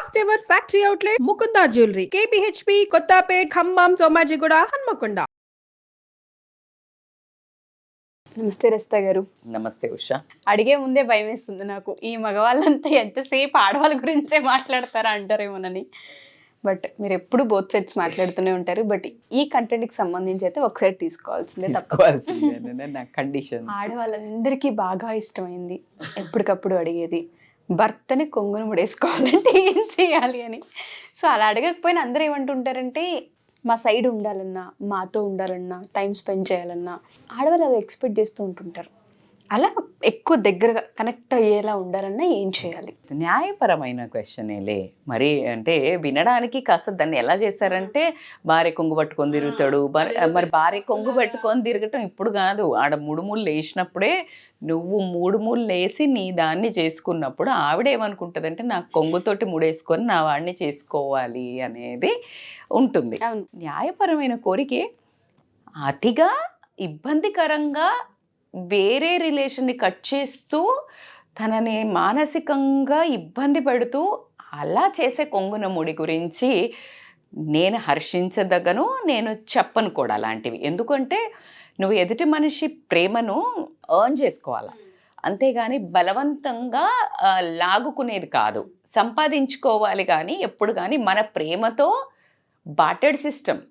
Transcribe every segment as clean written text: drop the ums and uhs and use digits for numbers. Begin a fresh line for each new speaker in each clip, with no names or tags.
First ever factory outlet Mukunda jewellery KPHB Kothapet Khammam Somajiguda Hanmakonda.
నమస్తే రస్తా గారు.
నమస్తే ఉషా.
అడిగే ముందే భయం వేస్తుంది నాకు, ఈ మగవాళ్ళంతా ఎంతసేపు ఆడవాళ్ళ గురించే మాట్లాడతారా అంటారేమోనని. బట్ మీరు ఎప్పుడు బోత్ సైడ్స్ మాట్లాడుతూనే ఉంటారు. బట్ ఈ కంటెంట్కి సంబంధించి అయితే ఒక సైడ్ తీసుకోవాల్సిందే
నా కండిషన్.
ఆడవాళ్ళందరికీ బాగా ఇష్టమైంది, ఎప్పటికప్పుడు అడిగేది, భర్తని కొంగును ముడేసుకోవాలంటే ఏం చేయాలి అని. సో అలా అడగకపోయినా అందరూ ఏమంటుంటారంటే, మా సైడ్ ఉండాలన్నా, మాతో ఉండాలన్నా, టైం స్పెండ్ చేయాలన్నా ఆడవాళ్ళు అవి ఎక్స్పెక్ట్ చేస్తూ ఉంటుంటారు. అలా ఎక్కువ దగ్గరగా కనెక్ట్ అయ్యేలా ఉండాలన్నా ఏం చేయాలి?
న్యాయపరమైన క్వశ్చనేలే మరి. అంటే వినడానికి కాస్త దాన్ని ఎలా చేశారంటే, భార్య కొంగు పట్టుకొని తిరుగుతాడు. మరి భార్య కొంగు పట్టుకొని తిరగటం ఇప్పుడు కాదు, ఆడ మూడు మూలు వేసినప్పుడే, నువ్వు మూడు మూలు వేసి నీ దాన్ని చేసుకున్నప్పుడు ఆవిడేమనుకుంటుందంటే, నాకు కొంగుతోటి ముడేసుకొని నా వాడిని చేసుకోవాలి అనేది ఉంటుంది. న్యాయపరమైన కోరికే అతిగా ఇబ్బందికరంగా వేరే రిలేషన్ని కట్ చేస్తూ తనని మానసికంగా ఇబ్బంది పెడుతూ అలా చేసే కొంగున ముడి గురించి నేను హర్షించదగను, నేను చెప్పను కూడా అలాంటివి. ఎందుకంటే నువ్వు ఎదుటి మనిషి ప్రేమను ఎర్న్ చేసుకోవాలి, అంతేగాని బలవంతంగా లాగుకునేది కాదు. సంపాదించుకోవాలి కానీ ఎప్పుడు కానీ మన ప్రేమతో బాటెడ్ సిస్టమ్.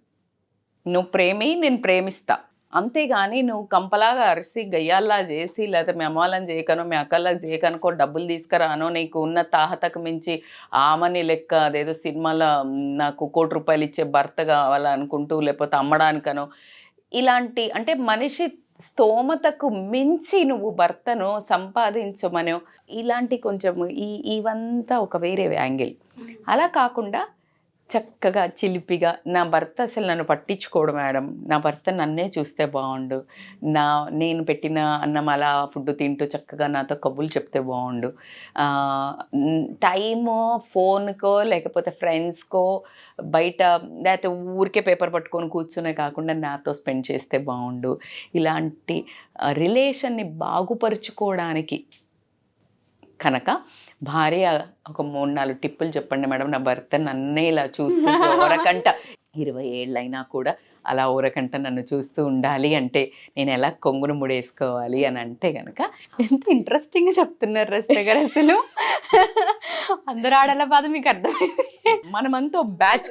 నువ్వు ప్రేమి, నేను ప్రేమిస్తా, అంతేగాని నువ్వు కంపలాగా అరిసి గయ్యాల్లా చేసి, లేకపోతే మీ అమ్మాలని చేయకనో మీ అక్కలకు చేయకనుకో డబ్బులు తీసుకురానో, నీకు ఉన్న తాహతకు మించి ఆమని లెక్క అదేదో సినిమాలో నాకు ₹1,00,00,000 ఇచ్చే భర్త కావాలనుకుంటూ, లేకపోతే అమ్మడానికనో, ఇలాంటి అంటే మనిషి స్తోమతకు మించి నువ్వు భర్తను సంపాదించమనో, ఇలాంటి కొంచెం ఇవంతా ఒక వేరే యాంగిల్. అలా కాకుండా చక్కగా చిలిపిగా, నా భర్త అసలు నన్ను పట్టించుకోడు మేడం, నా భర్త నన్నే చూస్తే బాగుండు, నేను పెట్టిన అన్నం అలా ఫుడ్ తింటూ చక్కగా నాతో కబుర్లు చెప్తే బాగుండు, టైము ఫోన్కో లేకపోతే ఫ్రెండ్స్కో బయట లేకపోతే ఊరికే పేపర్ పట్టుకొని కూర్చునే కాకుండా నాతో స్పెండ్ చేస్తే బాగుండు. ఇలాంటి రిలేషన్ని బాగుపరుచుకోవడానికి కనుక భార్య ఒక 3-4 టిప్పులు చెప్పండి మేడం, నా భర్త నన్నే ఇలా చూస్తూ ఓరకంట 20 ఏళ్ళైనా కూడా అలా ఓరకంట నన్ను చూస్తూ ఉండాలి అంటే నేను ఎలా కొంగును ముడేసుకోవాలి అని అంటే కనుక.
ఎంత ఇంట్రెస్టింగ్గా చెప్తున్నారు రస్తా గారు. అసలు అందరు ఆడాల బాధ మీకు అర్థమైంది.
మనమంతా బ్యాచ్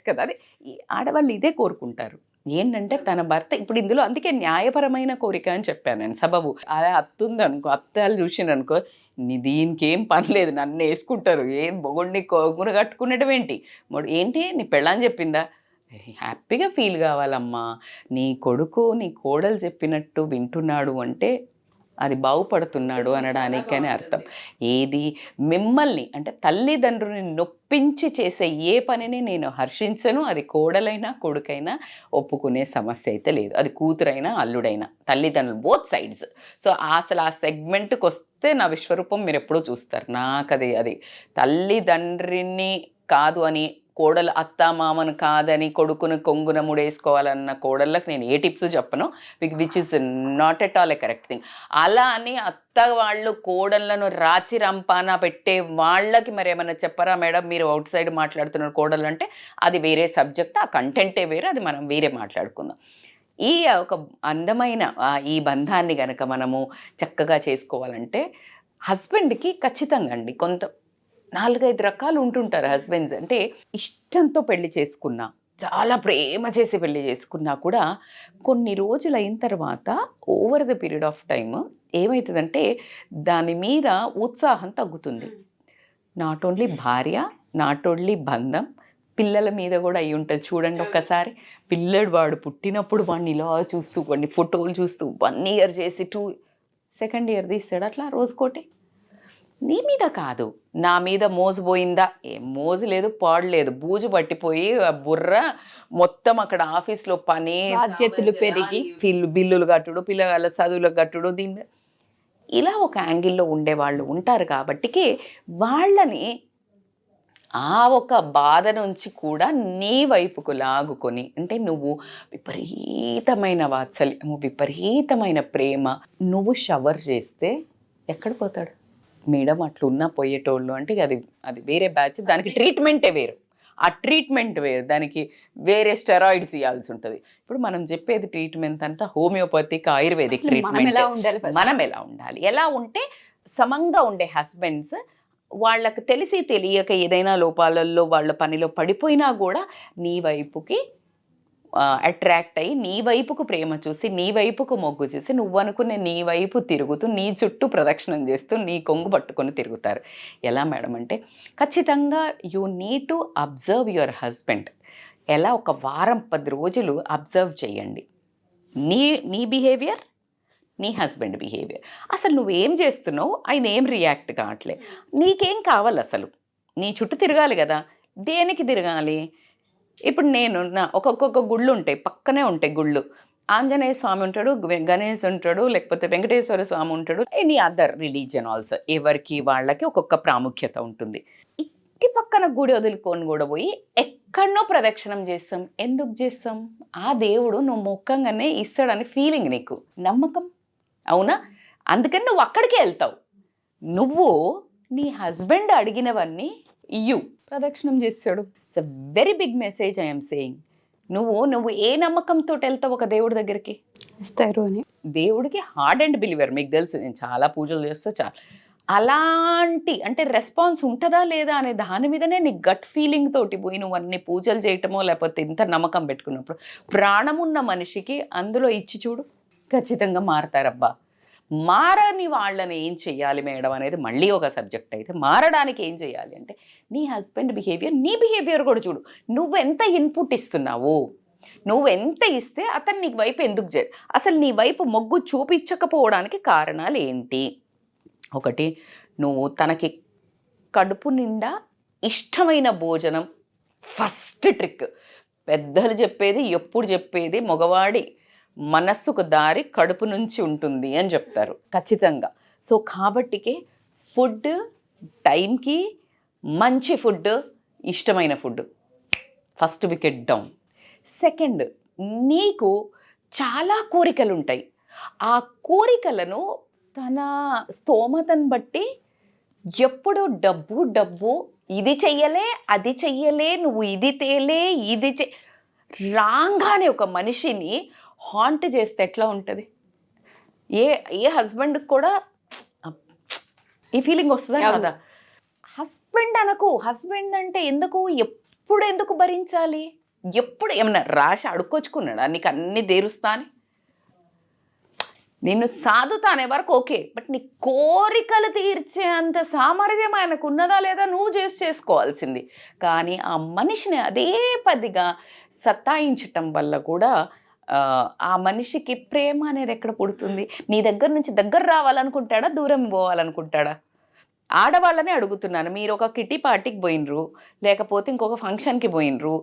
కదా. అదే ఆడవాళ్ళు ఇదే కోరుకుంటారు ఏంటంటే, తన భర్త ఇప్పుడు ఇందులో అందుకే న్యాయపరమైన కోరిక అని చెప్పాను నేను. సబబు అదే అత్తుందనుకో, అత్తాలు చూసిందనుకో, దీనికి ఏం పని లేదు, నన్ను వేసుకుంటారు, ఏం బొగుడిని కొంగును కట్టుకునేటం ఏంటి నీ పెళ్ళని చెప్పిందా, హ్యాపీగా ఫీల్ కావాలమ్మా. నీ కొడుకు నీ కోడలు చెప్పినట్టు వింటున్నాడు అంటే అది బాగుపడుతున్నాడు అనడానికనే అర్థం. ఏది మిమ్మల్ని అంటే తల్లిదండ్రుని నొప్పించి చేసే ఏ పనిని నేను హర్షించను. అది కోడలైనా కొడుకైనా ఒప్పుకునే సమస్య అయితే లేదు. అది కూతురైనా అల్లుడైనా, తల్లిదండ్రులు బోత్ సైడ్స్. సో అసలు ఆ సెగ్మెంట్కి వస్తే నా విశ్వరూపం మీరు ఎప్పుడూ చూస్తారు. నాకు అది తల్లిదండ్రిని కాదు అని, కోడలు అత్త మామను కాదని కొడుకును కొంగున ముడేసుకోవాలన్న కోడళ్ళకి నేను ఏ టిప్స్ చెప్పను, which is not at all A correct thing. అలా అని అత్త వాళ్ళు కోడళ్ళను రాచి రంపాన పెట్టే వాళ్ళకి మరి ఏమైనా చెప్పరా మేడం, మీరు అవుట్ సైడ్ మాట్లాడుతున్నారు కోడళ్ళు అంటే, అది వేరే సబ్జెక్ట్, ఆ కంటెంటే వేరే, అది మనం వేరే మాట్లాడుకుందాం. ఈ ఒక అందమైన ఈ బంధాన్ని కనుక మనము చక్కగా చేసుకోవాలంటే హస్బెండ్కి ఖచ్చితంగా అండి కొంత 4-5 రకాలు ఉంటుంటారు హస్బెండ్స్. అంటే ఇష్టంతో పెళ్లి చేసుకున్నా, చాలా ప్రేమ చేసి పెళ్లి చేసుకున్నా కూడా కొన్ని రోజులు అయిన తర్వాత over the period of time ఏమవుతుందంటే దాని మీద ఉత్సాహం తగ్గుతుంది. నాట్ ఓన్లీ భార్య, నాట్ ఓన్లీ బంధం, పిల్లల మీద కూడా అయి ఉంటుంది. చూడండి ఒక్కసారి, పిల్లడు వాడు పుట్టినప్పుడు వాడిని ఇలా చూస్తూ, వాడిని ఫోటోలు చూస్తూ 1 year చేసి 2nd year తీస్తాడు. అట్లా రోజుకోటి. నీ మీద కాదు, నా మీద మోజు పోయిందా, ఏం మోజు లేదు, పాడు లేదు, బూజు పట్టిపోయి బుర్ర మొత్తం అక్కడ ఆఫీస్లో పని,
బాధ్యతలు పెరిగి,
బిల్లులు కట్టుడు, పిల్లల చదువులకు కట్టుడు, దీని ఇలా ఒక యాంగిల్లో ఉండేవాళ్ళు ఉంటారు. కాబట్టికి వాళ్ళని ఆ ఒక బాధ నుంచి కూడా నీ వైపుకు లాగుకొని, అంటే నువ్వు విపరీతమైన వాత్సల్యము, విపరీతమైన ప్రేమ, నువ్వు షవర్ చేస్తే ఎక్కడ పోతాడు? మేడం అట్లున్నా పోయేటోళ్ళు అంటే అది అది వేరే బ్యాచ్, దానికి ట్రీట్మెంటే వేరు, ఆ ట్రీట్మెంట్ వేరు, దానికి వేరే స్టెరాయిడ్స్ ఇవ్వాల్సి ఉంటుంది. ఇప్పుడు మనం చెప్పేది ట్రీట్మెంట్ అంతా హోమియోపతిక్ ఆయుర్వేదిక్ ట్రీట్మెంట్. మనం ఎలా ఉండాలి, ఎలా ఉంటే సమంగా ఉండే హస్బెండ్స్ వాళ్ళకు తెలిసి తెలియక ఏదైనా లోపాలలో వాళ్ళ పనిలో పడిపోయినా కూడా నీ వైపుకి అట్రాక్ట్ అయ్యి నీ వైపుకు ప్రేమ చూసి నీ వైపుకు మొగ్గు చూసి నువ్వు అనుకునే నీ వైపు తిరుగుతూ నీ చుట్టూ ప్రదక్షిణం చేస్తూ నీ కొంగు పట్టుకొని తిరుగుతారు. ఎలా మేడం అంటే ఖచ్చితంగా you need to observe your husband. ఎలా ఒక వారం 10 రోజులు అబ్జర్వ్ చేయండి నీ బిహేవియర్, నీ హస్బెండ్ బిహేవియర్. అసలు నువ్వేం చేస్తున్నావు, ఆయన ఏం రియాక్ట్ కావట్లే, నీకేం కావాలి, అసలు నీ చుట్టూ తిరగాలి కదా, దేనికి తిరగాలి? ఇప్పుడు నేను ఒక్కొక్క గుళ్ళు ఉంటాయి, పక్కనే ఉంటాయి గుళ్ళు. ఆంజనేయ స్వామి ఉంటాడు, గణేష్ ఉంటాడు, లేకపోతే వెంకటేశ్వర స్వామి ఉంటాడు, ఎనీ అదర్ రిలీజియన్ ఆల్సో. ఎవరికి వాళ్ళకి ఒక్కొక్క ప్రాముఖ్యత ఉంటుంది. ఇంటి పక్కన గుడి వదులుకొని కూడా పోయి ఎక్కడనో ప్రదక్షిణం చేస్తాం. ఎందుకు చేస్తాం? ఆ దేవుడు నువ్వు మొక్కంగానే ఇస్తాడని ఫీలింగ్, నీకు నమ్మకం, అవునా? అందుకని నువ్వు అక్కడికే వెళ్తావు. నువ్వు నీ హస్బెండ్ అడిగినవన్నీ ఇయ్యు, ప్రదక్షిణం చేస్తాడు. It's a very big message I'm saying. నువ్వు ఏ నమ్మకంతో వెళ్తావు ఒక దేవుడి దగ్గరికి?
ఇస్తారు అని.
దేవుడికి హార్డ్ అండ్ బిలీవర్, మీకు తెలుసు, నేను చాలా పూజలు చేస్తా, చాలా అలాంటి అంటే రెస్పాన్స్ ఉంటుందా లేదా అనే దాని మీదనే నీ గట్ ఫీలింగ్ తోటి పోయి నువ్వు అన్ని పూజలు చేయటమో లేకపోతే ఇంత నమ్మకం పెట్టుకున్నప్పుడు ప్రాణమున్న మనిషికి అందులో ఇచ్చి చూడు, ఖచ్చితంగా మారతారబ్బా. మారని వాళ్ళని ఏం చెయ్యాలి మేడం అనేది మళ్ళీ ఒక సబ్జెక్ట్ అయితే, మారడానికి ఏం చేయాలి అంటే నీ హస్బెండ్ బిహేవియర్, నీ బిహేవియర్ కూడా చూడు. నువ్వెంత ఇన్పుట్ ఇస్తున్నావు, నువ్వెంత ఇస్తే అతను నీ వైపు ఎందుకు అసలు నీ వైపు మొగ్గు చూపించకపోవడానికి కారణాలు ఏంటి? ఒకటి, నువ్వు తనకి కడుపు నిండా ఇష్టమైన భోజనం. ఫస్ట్ ట్రిక్, పెద్దలు చెప్పేది, ఎప్పుడు చెప్పేది, మగవాడి మనస్సుకు దారి కడుపు నుంచి ఉంటుంది అని చెప్తారు ఖచ్చితంగా. సో కాబట్టికే ఫుడ్ టైంకి, మంచి ఫుడ్, ఇష్టమైన food, first wicket down. Second, నీకు చాలా కోరికలు ఉంటాయి. ఆ కోరికలను తన స్తోమతను బట్టి ఎప్పుడు డబ్బు డబ్బు, ఇది చెయ్యలే, అది చెయ్యలే, నువ్వు ఇది తేలే, ఇది రాగానే ఒక మనిషిని హాంట్ చేస్తే ఎట్లా ఉంటుంది? ఏ హస్బెండ్కి కూడా ఈ ఫీలింగ్ వస్తుందా కదా? హస్బెండ్ అనకు, హస్బెండ్ అంటే ఎందుకు భరించాలి? ఎప్పుడు ఏమన్నా రాసి అడుక్కొచ్చుకున్నాడా నీకు అన్ని దేరుస్తా అని? నిన్ను సాధుతా అనే వరకు ఓకే, బట్ నీ కోరికలు తీర్చే అంత సామర్థ్యం ఆయనకు ఉన్నదా లేదా నువ్వు చేసుకోవాల్సింది. కానీ ఆ మనిషిని అదే పదిగా సతాయించటం వల్ల కూడా ఆ మనిషికి ప్రేమ అనేది ఎక్కడ పుడుతుంది? నీ దగ్గర నుంచి దగ్గర రావాలనుకుంటాడా, దూరం పోవాలనుకుంటాడా? ఆడవాళ్ళనే అడుగుతున్నాను. మీరు ఒక కిట్టి పార్టీకి పోయినరు, లేకపోతే ఇంకొక ఫంక్షన్కి పోయినరు,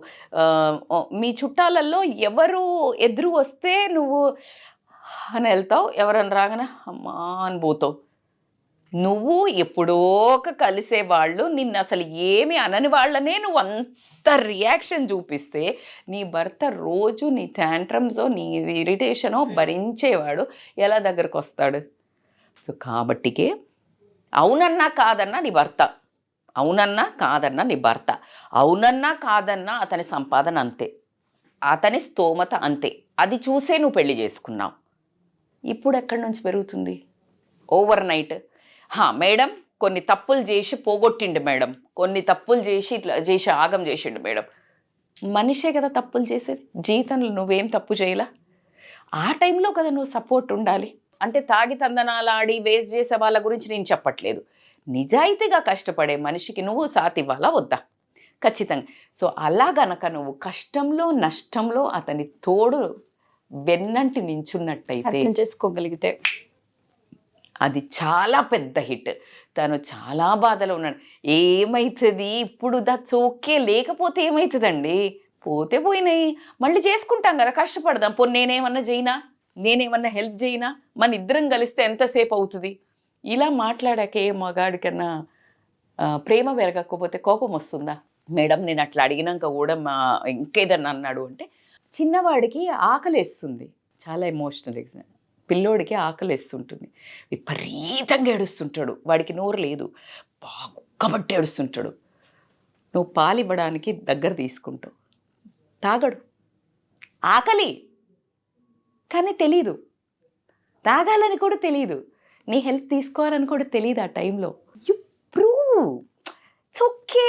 మీ చుట్టాలలో ఎవరు ఎదురు వస్తే నువ్వు అని వెళ్తావు, ఎవరన్నా రాగానే అమ్మా అని పోతావు. నువ్వు ఎప్పుడో కలిసే వాళ్ళు నిన్ను అసలు ఏమి అనని వాళ్ళనే నువ్వు అంత రియాక్షన్ చూపిస్తే నీ భర్త రోజు నీ ట్యాంట్రమ్సో నీ ఇరిటేషనో భరించేవాడు ఎలా దగ్గరకు వస్తాడు? సో కాబట్టికే అవునన్నా కాదన్నా నీ భర్త, అవునన్నా కాదన్నా నీ భర్త, అవునన్నా కాదన్నా అతని సంపాదన అంతే, అతని స్తోమత అంతే, అది చూసే నువ్వు పెళ్లి చేసుకున్నావు. ఇప్పుడు ఎక్కడి నుంచి పెరుగుతుంది? ఓవర్ నైట్ మేడం కొన్ని తప్పులు చేసి పోగొట్టిండు మేడం, కొన్ని తప్పులు చేసి ఇట్లా చేసి ఆగం చేసిండు మేడం. మనిషే కదా తప్పులు చేసేది, జీవితంలో నువ్వేం తప్పు చేయలా? ఆ టైంలో కదా నువ్వు సపోర్ట్ ఉండాలి. అంటే తాగి తందనాలాడి వేస్ట్ చేసే వాళ్ళ గురించి నేను చెప్పట్లేదు. నిజాయితీగా కష్టపడే మనిషికి నువ్వు సాత్ ఇవ్వాలా వద్దా? ఖచ్చితంగా. సో అలా గనక నువ్వు కష్టంలో నష్టంలో అతని తోడు వెన్నంటి నించున్నట్టయితే,
చేసుకోగలిగితే
అది చాలా పెద్ద హిట్. తను చాలా బాధలో ఉన్నాడు. ఏమవుతుంది ఇప్పుడు? That's okay. లేకపోతే ఏమవుతుందండి? పోతే పోయినాయి, మళ్ళీ చేసుకుంటాం కదా, కష్టపడదాం. పోనీ నేనేమన్నా చేయనా, నేనేమన్నా హెల్ప్ చేయనా, మన ఇద్దరం కలిస్తే ఎంతసేపు అవుతుంది? ఇలా మాట్లాడాక ఏ మగాడికన్నా ప్రేమ పెరగకపోతే కోపం వస్తుందా? మేడం నేను అట్లా అడిగినాక కూడా ఇంకేదన్నా అన్నాడు అంటే చిన్నవాడికి ఆకలేస్తుంది, చాలా ఎమోషనల్. పిల్లోడికి ఆకలిస్తుంటుంది, విపరీతంగా ఏడుస్తుంటాడు, వాడికి నోరు లేదు, బాగా కుక్కబట్టి ఏడుస్తుంటాడు. నువ్వు పాలు ఇవ్వడానికి దగ్గర తీసుకుంటావు, తాగడు, ఆకలి కానీ తెలీదు, తాగాలని కూడా తెలియదు, నీ హెల్ప్ తీసుకోవాలని కూడా తెలియదు. ఆ టైంలో you prove it's okay,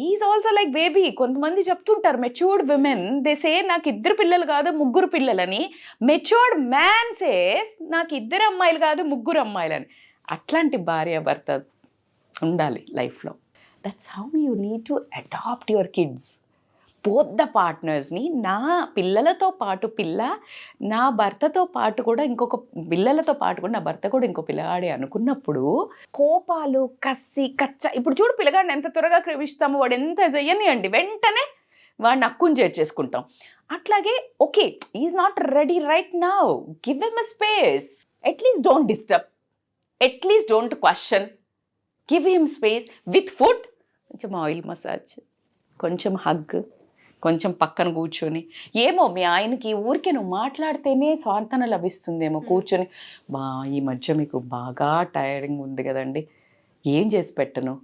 is also like baby. కొంతమంది చెప్తుంటారు మెచ్యూర్డ్ విమెన్ దే సే నాకు 2 పిల్లలు కాదు 3 పిల్లలని, మెచ్యూర్డ్ మ్యాన్ సేస్ నాకు 2 అమ్మాయిలు కాదు 3 అమ్మాయిలని. అట్లాంటి భార్య భర్త ఉండాలి లైఫ్లో. That's how you need to adapt your kids, both the పార్ట్నర్స్ని. నా పిల్లలతో పాటు పిల్ల, నా భర్తతో పాటు కూడా ఇంకొక పిల్లలతో పాటు కూడా నా భర్త కూడా ఇంకో పిల్లగాడే అనుకున్నప్పుడు కోపాలు, కసి, కచ్చ. ఇప్పుడు చూడు పిల్లగాడిని ఎంత త్వరగా క్రమిస్తామో, వాడు ఎంత చెయ్యనియండి వెంటనే వాడిని అక్కుని చేర్చేసుకుంటాం. అట్లాగే okay is not ready right now, give him a space, at least don't disturb, at least don't question, give him space with food. కొంచెం ఆయిల్ మసాజ్, కొంచెం హగ్, కొంచెం పక్కన కూర్చొని. ఏమో మీ ఆయనకి ఊరికే నువ్వు మాట్లాడితేనే స్వాంతన లభిస్తుందేమో, కూర్చొని ఈ మధ్య మీకు బాగా టైరింగ్ ఉంది కదండి, ఏం చేసి పెట్టను,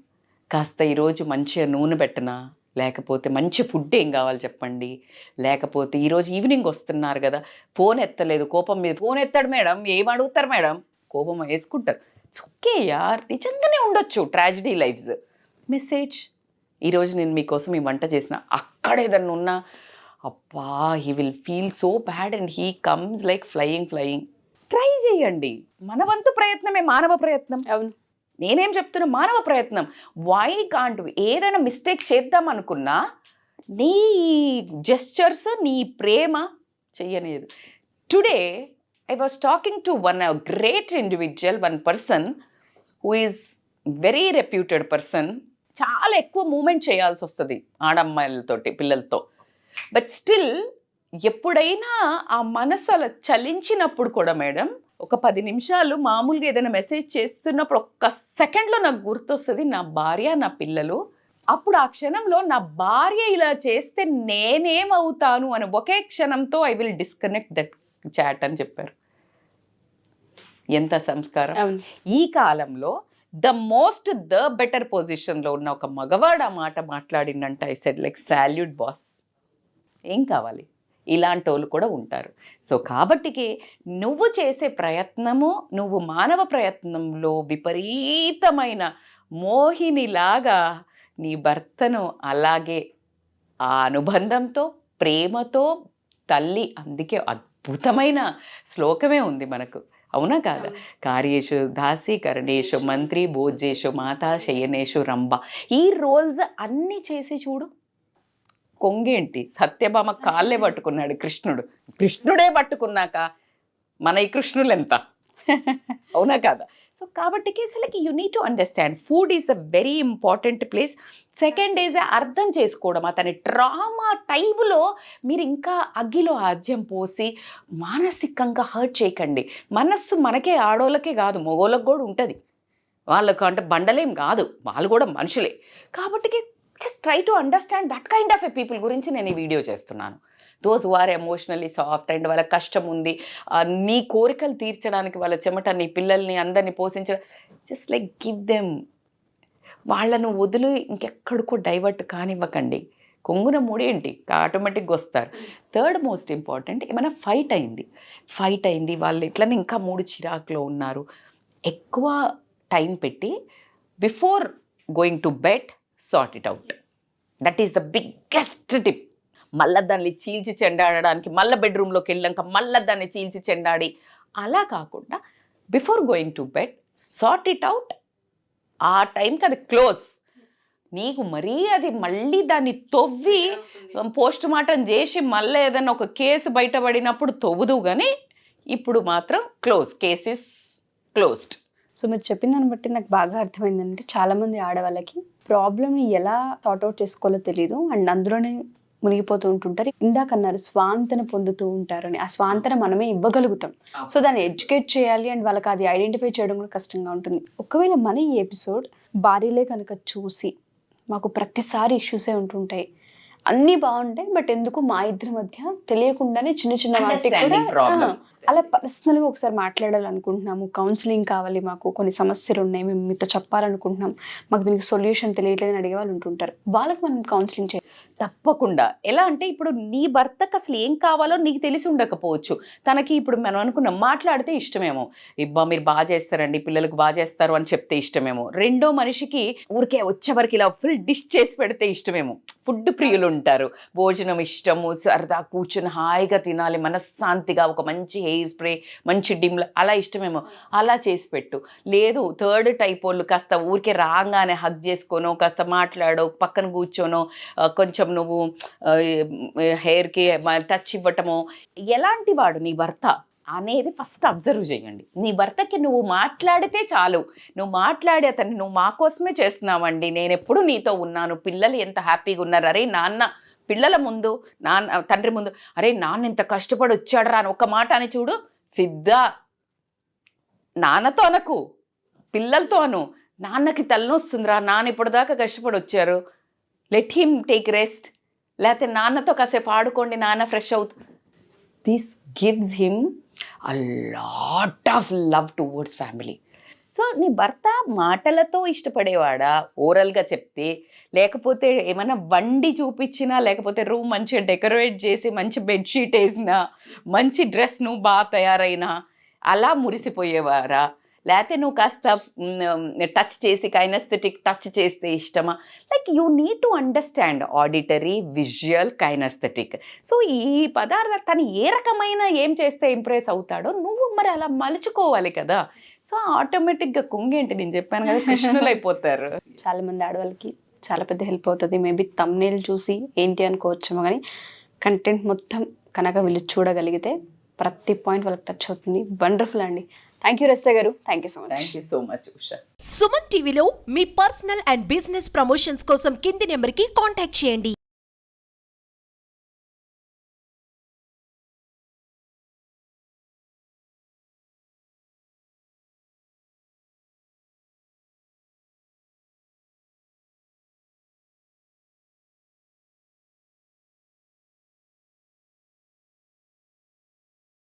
కాస్త ఈరోజు మంచిగా నూనె పెట్టనా, లేకపోతే మంచి ఫుడ్ ఏం కావాలి చెప్పండి, లేకపోతే ఈరోజు ఈవినింగ్ వస్తున్నారు కదా ఫోన్ ఎత్తలేదు, కోపం మీద ఫోన్ ఎత్తాడు మేడం, ఏం అడుగుతారు మేడం, కోపం వేసుకుంటారు. ఇట్స్ ఓకే యార్, నిజంగానే ఉండొచ్చు ట్రాజడీ లైఫ్స్. మెసేజ్, ఈరోజు నేను మీకోసం ఈ వంట చేసిన, అక్కడ ఏదన్నా ఉన్నా అబ్బా he will feel so bad and he comes like flying. Try చేయండి, మన వంతు ప్రయత్నమే మానవ ప్రయత్నం.
అవును,
నేనేం చెప్తున్నా, మానవ ప్రయత్నం. వై కాంట్ ఏదైనా మిస్టేక్ చేద్దాం అనుకున్నా నీ జెస్చర్స్, నీ ప్రేమ చెయ్యలేదు. Today I was talking to one great individual, one person who is very reputed person. చాలా ఎక్కువ మూమెంట్ చేయాల్సి వస్తుంది ఆడమ్మాయిలతోటి, పిల్లలతో. బట్ స్టిల్ ఎప్పుడైనా ఆ మనసు అలా చలించినప్పుడు కూడా మేడం, ఒక 10 నిమిషాలు మామూలుగా ఏదైనా మెసేజ్ చేస్తున్నప్పుడు ఒక్క సెకండ్లో నాకు గుర్తొస్తుంది నా భార్య, నా పిల్లలు. అప్పుడు ఆ క్షణంలో నా భార్య ఇలా చేస్తే నేనేమవుతాను అని ఒకే క్షణంతో I will disconnect that chat అని చెప్పారు. ఎంత సంస్కారం. ఈ కాలంలో ద బెటర్ పొజిషన్లో ఉన్న ఒక మగవాడు ఆ మాట మాట్లాడిందంటే I said like salute boss. ఏం కావాలి, ఇలాంటి వాళ్ళు కూడా ఉంటారు. సో కాబట్టికి నువ్వు చేసే ప్రయత్నము, నువ్వు మానవ ప్రయత్నంలో విపరీతమైన మోహినిలాగా నీ భర్తను అలాగే ఆ అనుబంధంతో, ప్రేమతో తల్లి, అందుకే అద్భుతమైన శ్లోకమే ఉంది మనకు, అవునా కాదా? కార్యేషు దాసి, కరణేషు మంత్రి, భోజేషు మాత, శయనేషు రంభ. ఈ రోల్స్ అన్నీ చేసి చూడు. కొంగేంటి, సత్యభామ కాళ్ళే పట్టుకున్నాడు కృష్ణుడు, కృష్ణుడే పట్టుకున్నాక మన ఈ కృష్ణులు ఎంత, అవునా కాదా? సో కాబట్టి it's like you need to understand food is a very important place. Second is అర్థం చేసుకోవడం. అతని ట్రామా టైంలో మీరు ఇంకా అగ్గిలో ఆజ్యం పోసి మానసికంగా హర్ట్ చేయకండి. మనస్సు మనకే, ఆడోళ్ళకే కాదు మగోళ్ళకి కూడా ఉంటుంది. వాళ్ళకు అంటే బండలేం కాదు, వాళ్ళు కూడా మనుషులే. కాబట్టి just try to understand that kind of a people గురించి నేను ఈ వీడియో చేస్తున్నాను. Those who are emotionally soft and వాళ్ళ కష్టం ఉంది, నీ కోరికలు తీర్చడానికి వాళ్ళ చెమట, నీ పిల్లల్ని అందరినీ పోషించడం, జస్ట్ లైక్ గివ్ దెమ్. వాళ్ళను వదిలి ఇంకెక్కడికో డైవర్ట్ కానివ్వకండి. కొంగున ముడేంటి ఆటోమేటిక్గా వస్తారు. థర్డ్ మోస్ట్ ఇంపార్టెంట్, ఏమైనా ఫైట్ అయింది వాళ్ళు ఇట్లనే ఇంకా 3 చిరాకులో ఉన్నారు, ఎక్కువ టైం పెట్టి before going to bed sort it out. That is the biggest tip. మళ్ళీ దాన్ని చీల్చి చెండాడడానికి మళ్ళీ బెడ్రూమ్లోకి వెళ్ళాక మళ్ళీ దాన్ని చీల్చి చెండాడి అలా కాకుండా before going to bed sort it out. ఆ టైంకి అది క్లోజ్. నీకు మరీ అది మళ్ళీ దాన్ని తవ్వి పోస్ట్ మార్టం చేసి మళ్ళీ ఏదైనా ఒక కేసు బయటపడినప్పుడు తవ్వుదు, కానీ ఇప్పుడు మాత్రం close, case is closed.
So మీరు చెప్పిన దాన్ని బట్టి నాకు బాగా అర్థమైందంటే చాలామంది ఆడవాళ్ళకి ప్రాబ్లమ్ని ఎలా సార్ట్అవుట్ చేసుకోవాలో తెలియదు, అండ్ అందులోనే మునిగిపోతూ ఉంటుంటారు. ఇందాకన్నారు స్వాంతన పొందుతూ ఉంటారని. ఆ స్వాంతన మనమే ఇవ్వగలుగుతాం. సో దాన్ని ఎడ్యుకేట్ చేయాలి అండ్ వాళ్ళకి అది ఐడెంటిఫై చేయడం కూడా కష్టంగా ఉంటుంది. ఒకవేళ మన ఈ ఎపిసోడ్ భార్యలే కనుక చూసి మాకు ప్రతిసారి ఇష్యూసే ఉంటుంటాయి, అన్నీ బాగుంటాయి, బట్ ఎందుకు మా ఇద్దరి మధ్య తెలియకుండానే చిన్న చిన్న వాటికి కూడా
Understanding problem.
అలా పర్సనల్గా ఒకసారి మాట్లాడాలనుకుంటున్నాము, కౌన్సిలింగ్ కావాలి, మాకు కొన్ని సమస్యలు ఉన్నాయి, మేము మీతో చెప్పాలనుకుంటున్నాం, మాకు దీనికి సొల్యూషన్ తెలియట్లేదని అడిగే వాళ్ళు ఉంటుంటారు. వాళ్ళకి మనం కౌన్సిలింగ్ చేయాలి.
తప్పకుండా. ఎలా అంటే ఇప్పుడు నీ భర్తకు అసలు ఏం కావాలో నీకు తెలిసి ఉండకపోవచ్చు. తనకి ఇప్పుడు మనం అనుకున్నాం మాట్లాడితే ఇష్టమేమో, ఇబ్బా మీరు బాగా చేస్తారండి, పిల్లలకు బాగా చేస్తారు అని చెప్తే ఇష్టమేమో. రెండో మనిషికి ఊరికే వచ్చే వరకు ఇలా ఫుల్ డిష్ చేసి పెడితే ఇష్టమేమో. ఫుడ్ ప్రియులు ఉంటారు, భోజనం ఇష్టము, సరదా కూర్చుని హాయిగా తినాలి మనశ్శాంతిగా, ఒక మంచి హెయిర్ స్ప్రే, మంచి డిమ్ల అలా ఇష్టమేమో, అలా చేసి పెట్టు. లేదు థర్డ్ టైప్ వాళ్ళు కాస్త ఊరికే రాగానే హగ్ చేసుకోనో, కాస్త మాట్లాడో, పక్కన కూర్చోనో, కొంచెం నువ్వు హెయిర్కి టచ్ ఇవ్వటమో, ఎలాంటి వాడు నీ భర్త అనేది ఫస్ట్ అబ్జర్వ్ చేయండి. నీ భర్తకి నువ్వు మాట్లాడితే చాలు, నువ్వు మాట్లాడి అతన్ని నువ్వు మా కోసమే చేస్తున్నావండి, నేను ఎప్పుడు నీతో ఉన్నాను, పిల్లలు ఎంత హ్యాపీగా ఉన్నారు, అరే నాన్న పిల్లల ముందు నాన్న తండ్రి ముందు అరే నాన్న ఎంత కష్టపడి వచ్చాడరా అని ఒక మాట అని చూడు, ఫిద్దా. నాన్నతో అనకు, పిల్లలతో అను, నాన్నకి తలనొస్తుందిరా, నాన్న ఇప్పటిదాకా కష్టపడి వచ్చారు, లెట్ హిమ్ టేక్ రెస్ట్, లేకపోతే నాన్నతో కాసేపు ఆడుకోండి, నాన్న ఫ్రెష్ అవుతుంది. This gives him a lot of love towards family. So నీ భర్త మాటలతో ఇష్టపడేవాడా ఓరల్గా చెప్తే, లేకపోతే ఏమైనా వండి చూపించినా, లేకపోతే రూమ్ మంచిగా డెకరేట్ చేసి మంచి బెడ్షీట్ వేసినా, మంచి డ్రెస్ నువ్వు బాగా తయారైనా అలా మురిసిపోయేవారా, లేకపోతే నువ్వు కాస్త టచ్ చేసి కైనస్థెటిక్ టచ్ చేస్తే ఇష్టమా? Like you need to understand auditory, visual, kinaesthetic. So ఈ పదార్థం తను ఏ రకమైన ఏం చేస్తే ఇంప్రెస్ అవుతాడో నువ్వు మరి అలా మలుచుకోవాలి కదా. సో ఆటోమేటిక్గా కుంగేంటి, నేను చెప్పాను కదా, కృష్ణులు అయిపోతారు.
చాలా మంది ఆడవాళ్ళకి చాలా పెద్ద హెల్ప్ అవుతుంది. మేబీ తమ్నేల్ చూసి ఏంటి అనుకోవచ్చేమో, కానీ కంటెంట్ మొత్తం కనుక వీళ్ళు చూడగలిగితే ప్రతి పాయింట్ వాళ్ళకి టచ్ అవుతుంది. వండర్ఫుల్ అండి. థ్యాంక్ యూ రజిత గారు, thank you so much.
Thank you so much Usha.
Suman టీవీలో మీ పర్సనల్ అండ్ బిజినెస్ ప్రమోషన్స్ కోసం కింది నెంబర్కి కాంటాక్ట్ చేయండి.